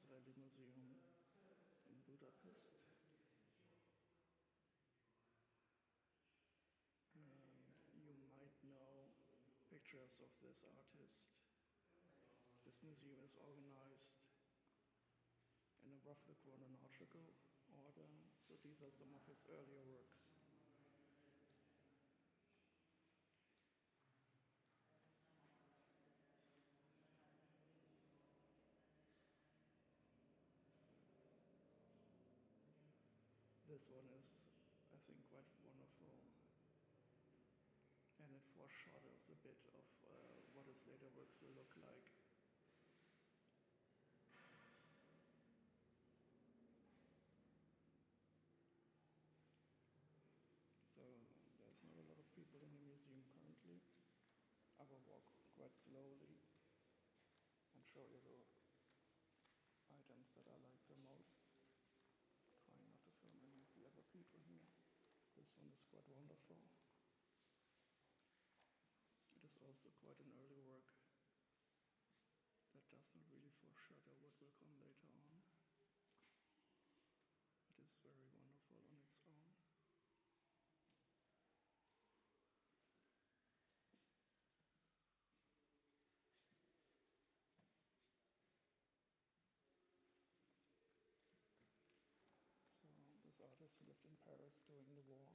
Vasarely Museum in Budapest. And you might know pictures of this artist. This museum is organized in a roughly chronological order, so these are some of his earlier works. This one is, I think, quite wonderful, and it foreshadows a bit of what his later works will look like. So there's not a lot of people in the museum currently. I will walk quite slowly and show you the items that I like the most. Trying not to film any of the other people here. This one is quite wonderful. It is also quite an early work that does not really foreshadow what will come later on. It is very wonderful on its own. So this artist lived in Paris during the war.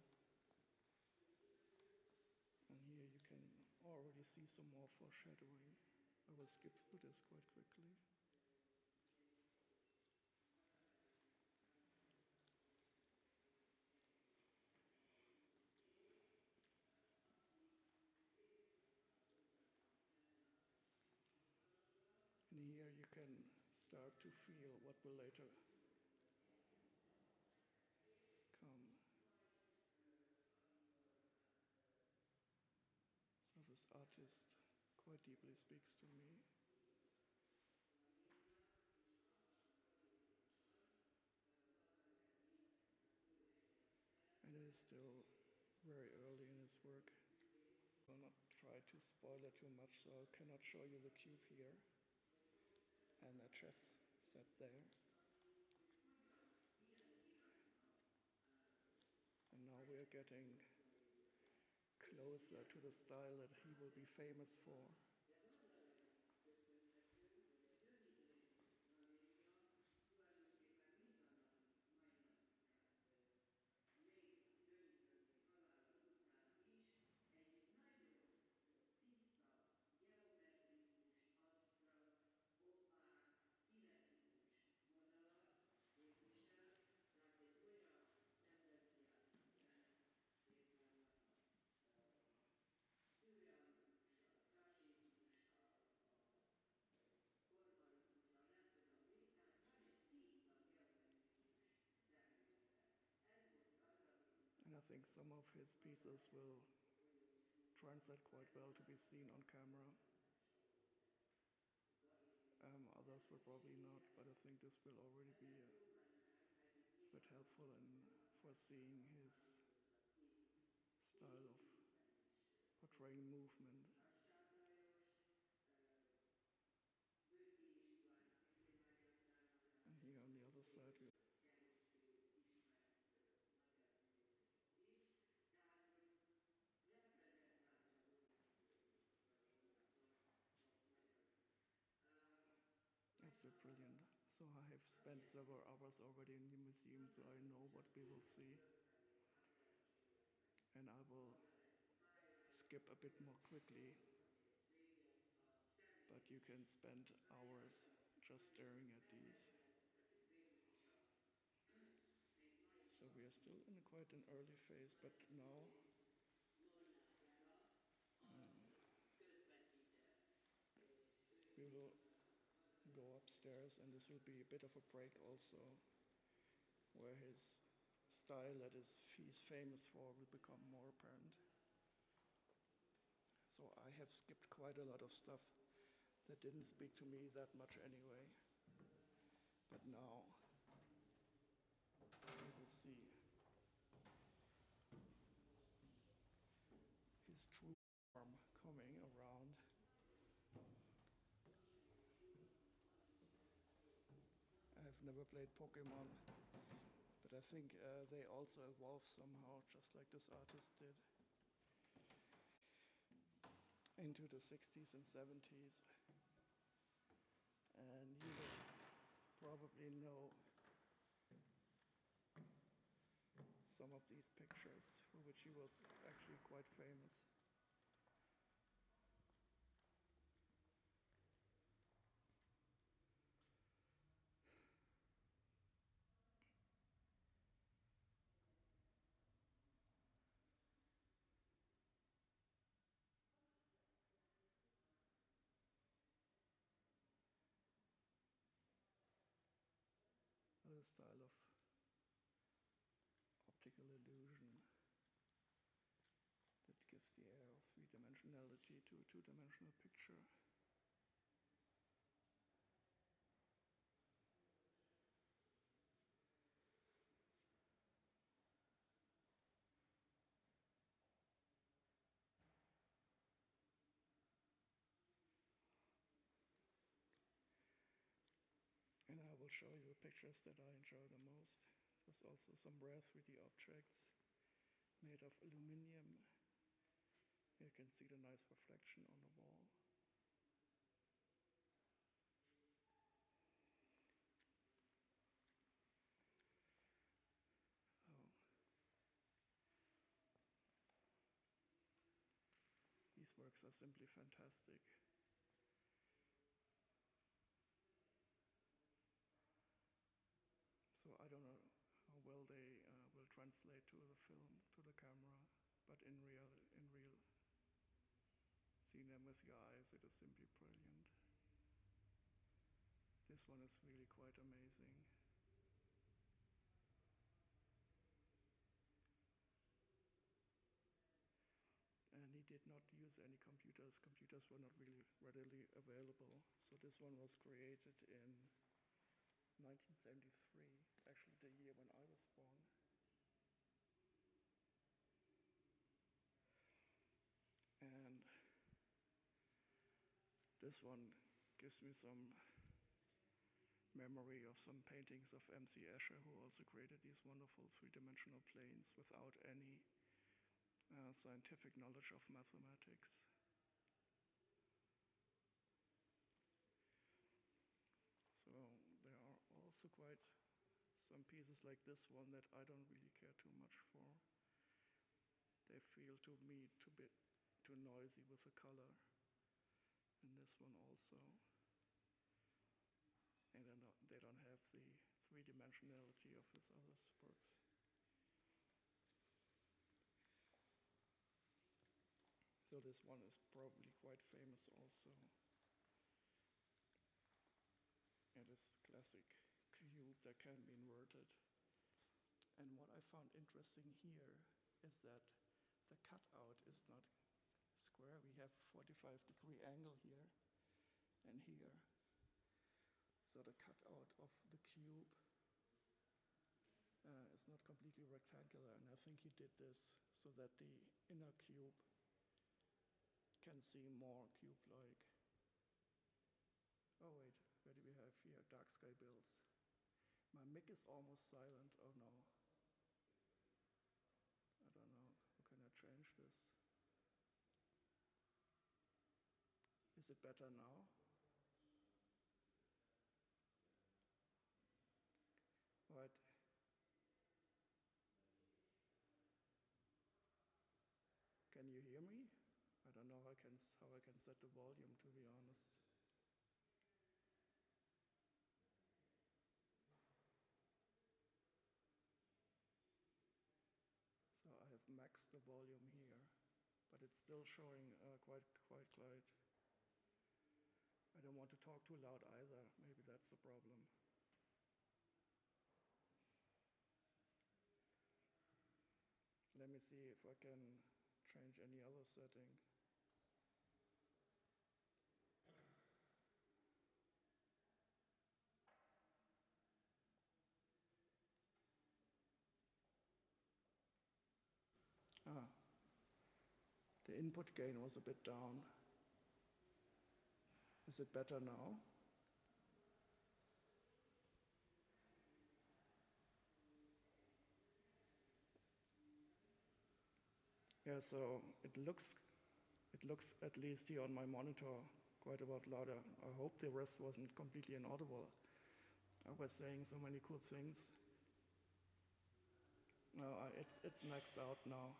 And here you can already see some more foreshadowing. I will skip through this quite quickly. And here you can start to feel what will later come. So this artist quite deeply speaks to me. And it is still very early in his work. I will not try to spoil it too much, so I cannot show you the cube here and the chess set there. And now we are getting closer to the style that he will be famous for. And I think some of his pieces will translate quite well to be seen on camera. Others will probably not, but I think this will already be a bit helpful in foreseeing his style of portraying movement. And here on the other side we absolutely brilliant. So I have spent several hours already in the museum, so I know what we will see. And I will skip a bit more quickly, but you can spend hours just staring at these. So we are still in quite an early phase, but now we will go upstairs, and this will be a bit of a break also, where his style that he's famous for will become more apparent. So I have skipped quite a lot of stuff that didn't speak to me that much anyway. But now we will see his true form coming around. I've never played Pokemon, but I think they also evolved somehow, just like this artist did, into the 60s and 70s. And you will probably know some of these pictures, for which he was actually quite famous. Another style of optical illusion that gives the air of three-dimensionality to a two-dimensional picture. And I will show you pictures that I enjoy the most. There's also some rare 3D objects made of aluminium. You can see the nice reflection on the wall. Oh. These works are simply fantastic. So I don't know how well they will translate to the film, to the camera, but in real, seeing them with your eyes, it is simply brilliant. This one is really quite amazing. And he did not use any computers. Computers were not really readily available. So this one was created in 1973, actually the year when I was born. And this one gives me some memory of some paintings of M.C. Escher, who also created these wonderful three-dimensional planes without any scientific knowledge of mathematics. So there are also quite some pieces like this one that I don't really care too much for. They feel to me too noisy with the color. And this one also. And they don't have the three-dimensionality of his other works. So this one is probably quite famous also. It is classic cube that can be inverted. And what I found interesting here is that the cutout is not square. We have 45-degree angle here and here. So the cutout of the cube is not completely rectangular, and I think he did this so that the inner cube can seem more cube-like. Oh wait, where do we have here? Dark sky builds. My mic is almost silent. Oh no. I don't know. How can I change this? Is it better now? Right. Can you hear me? I don't know how I can set the volume, to be honest. So I have maxed the volume here, but it's still showing quite loud. I don't want to talk too loud either. Maybe that's the problem. Let me see if I can change any other setting. The input gain was a bit down. Is it better now? Yeah, so it looks at least here on my monitor quite a lot louder. I hope the rest wasn't completely inaudible. I was saying so many cool things. No, it's maxed out now.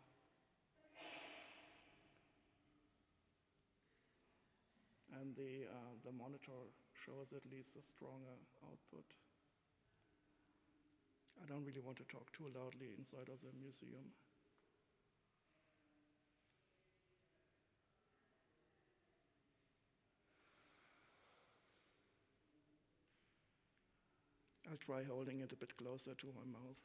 And the monitor shows at least a stronger output. I don't really want to talk too loudly inside of the museum. I'll try holding it a bit closer to my mouth.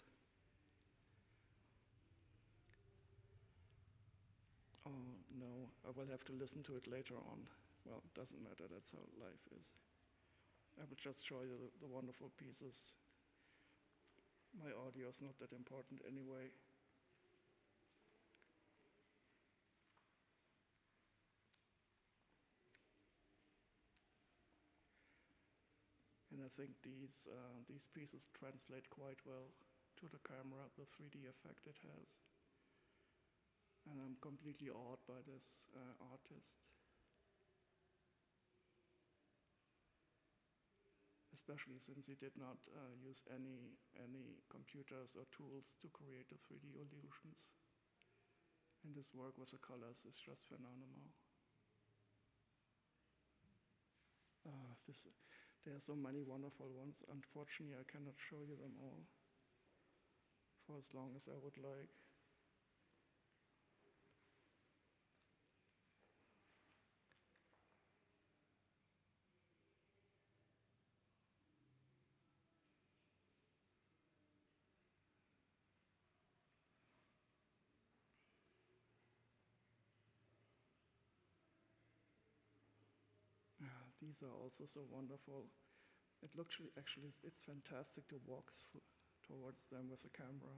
Oh no, I will have to listen to it later on. Well, it doesn't matter, that's how life is. I will just show you the wonderful pieces. My audio is not that important anyway. And I think these pieces translate quite well to the camera, the 3D effect it has. And I'm completely awed by this artist. Especially since he did not use any computers or tools to create the 3D illusions. And his work with the colors is just phenomenal. There are so many wonderful ones. Unfortunately, I cannot show you them all for as long as I would like. These are also so wonderful. It looks actually it's fantastic to walk towards them with a camera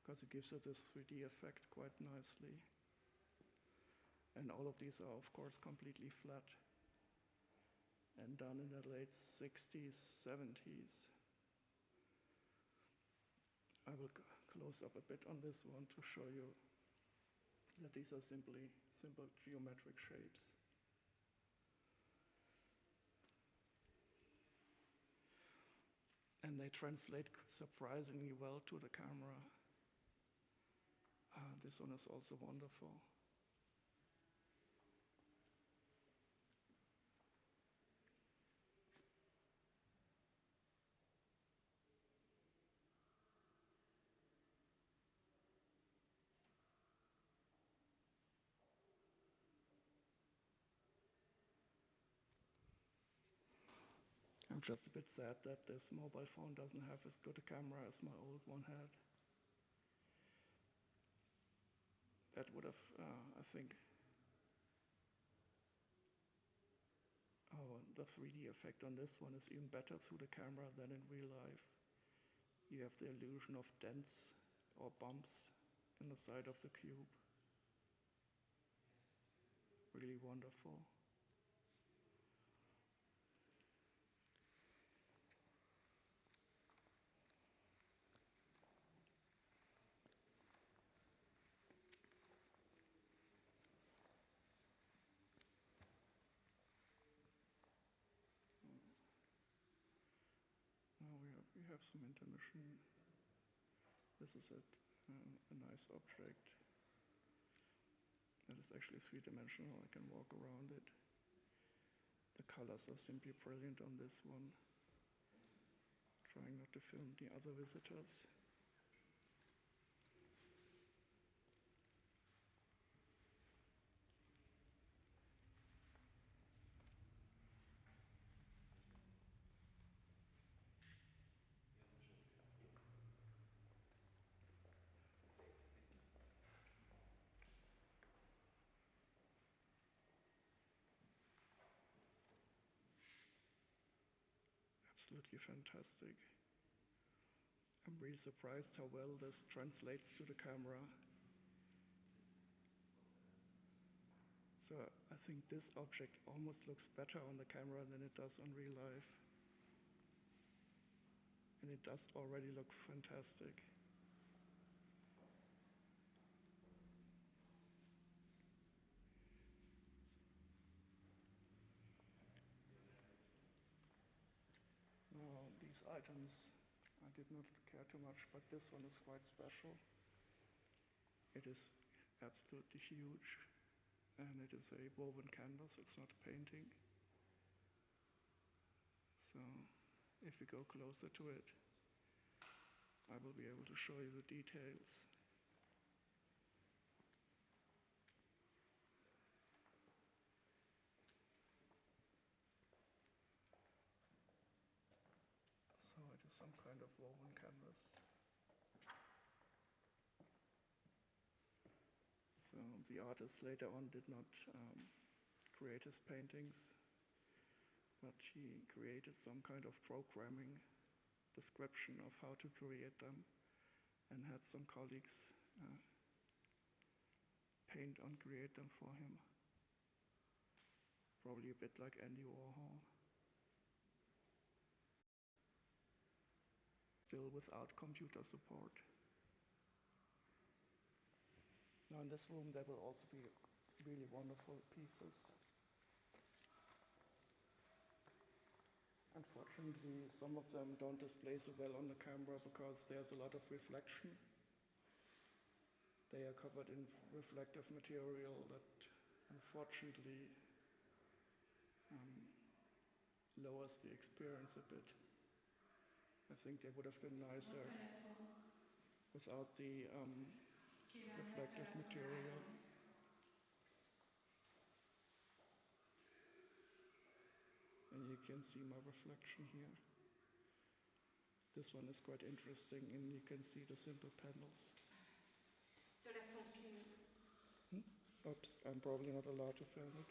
because it gives it this 3D effect quite nicely. And all of these are of course completely flat and done in the late 60s, 70s. I will close up a bit on this one to show you that these are simple geometric shapes. And they translate surprisingly well to the camera. This one is also wonderful. I'm just a bit sad that this mobile phone doesn't have as good a camera as my old one had. That would have, I think, the 3D effect on this one is even better through the camera than in real life. You have the illusion of dents or bumps in the side of the cube. Really wonderful. Now we have some intermission. This is a nice object that is actually three-dimensional. I can walk around it. The colors are simply brilliant on this one. Trying not to film the other visitors. Absolutely fantastic. I'm really surprised how well this translates to the camera. So I think this object almost looks better on the camera than it does on real life. And it does already look fantastic. these items I did not care too much, but this one is quite special. It is absolutely huge, and it is a woven canvas, it's not a painting. So if we go closer to it, I will be able to show you the details. So it is some kind of woven canvas. So the artist later on did not create his paintings, but he created some kind of programming description of how to create them, and had some colleagues paint and create them for him. Probably a bit like Andy Warhol. Still without computer support. Now in this room there will also be really wonderful pieces. Unfortunately, some of them don't display so well on the camera because there's a lot of reflection. They are covered in reflective material that unfortunately lowers the experience a bit. I think they would have been nicer without the reflective material. And you can see my reflection here. This one is quite interesting, and you can see the simple panels. Oops, I'm probably not allowed to film it.